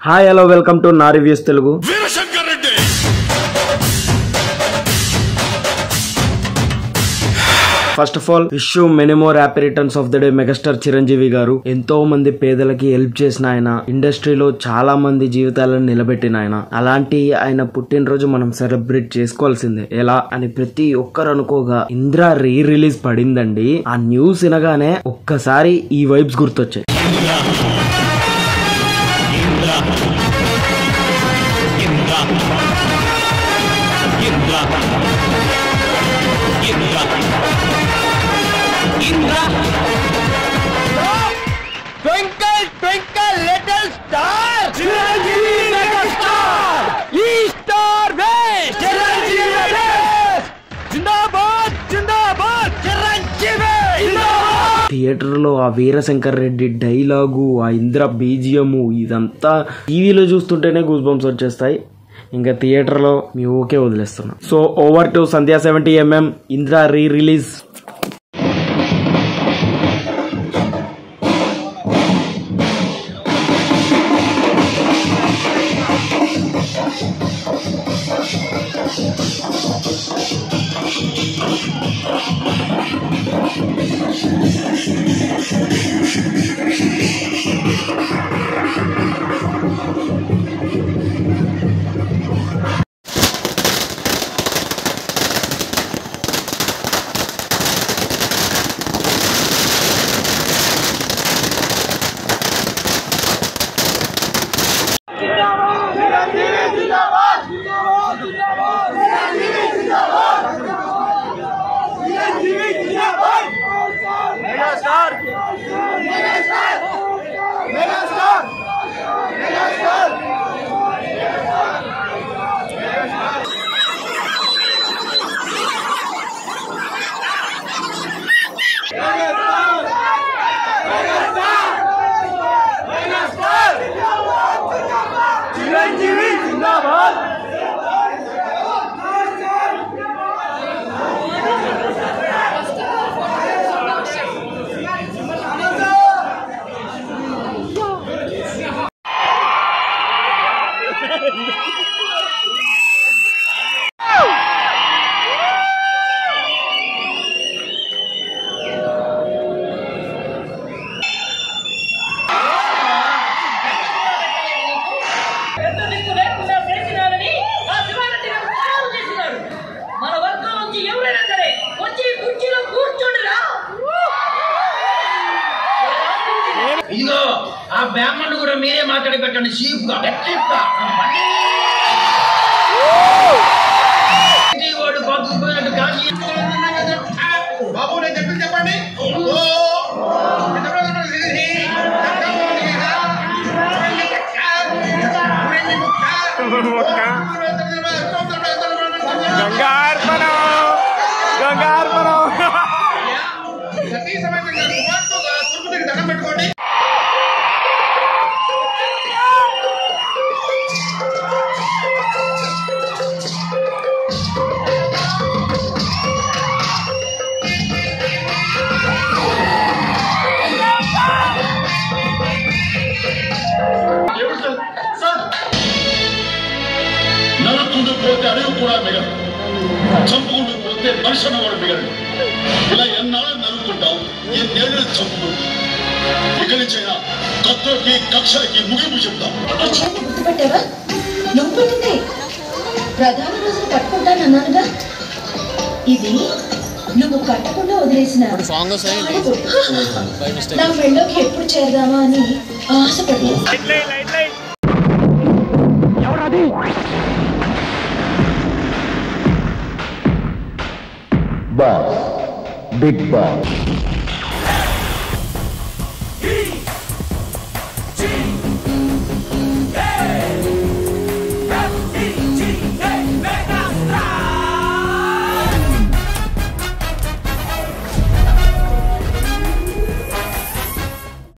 Hi hello welcome to నా reviews Telugu. First of all wish many more happy returns of the day megastar Chiranjeevi గారు. ఎంతో మంది పేదలకి help చేసిన ఆయన, ఇండస్ట్రీలో చాలా మంది జీవితాలను నిలబెట్టిన ఆయన. అలాంటి ఆయన పుట్టినరోజు మనం సెలబ్రేట్ చేసుకోవాల్సిందే. ఎలా అని ప్రతి ఒక్కరు అనుకోగా ఇంద్ర రిలీజ్ పడిందండి. ఆ న్యూస్ వినగానే ఒక్కసారి ఈ వైబ్స్ గుర్తొచ్చాయి. థియేటర్ లో ఆ వీరశంకర్ రెడ్డి డైలాగు, ఆ ఇంద్ర బీజియము, ఇదంతా టీవీలో చూస్తుంటేనే గూస్ బంప్స్ వచ్చేస్తాయి. ఇంకా థియేటర్ లో మీ ఓకే వదిలేస్తున్నా. So over to Sandhya 70mm Indra release. ఇదిగో ఆ బ్యామన్ కూడా మీరే మాట్లాడి పెట్టండి. చీప్ గా వాడు పంపిపోయినట్టు కానీ బాబు నేను చెప్పింది చెప్పండి. దండం పెట్టుకోండి. నరుకుంటూ పోతే అడవి కూడా మిగలదు, చంపుకుంటూ పోతే మనిషి అన్నవాడు మిగలడు. ఇలా ఎన్నాళ్ళు నరుక్కుంటాం, ఎన్నేళ్ళు చంపుకుంటాం. ఇక్కడి నుంచైనా కత్తులకి కక్షలకి ముగింపు చెప్తాం. గుర్తుపెట్టావా? నువ్వు పెట్టిందే ప్రధాన రోజులు కట్టుకుంటానన్నానుగా. ఇది నువ్వు కట్టకుండా వదిలేసిన నా ఫ్రెండ్లోకి ఎప్పుడు చేరదామా అని ఆశపడి. Boss, Bigg boss.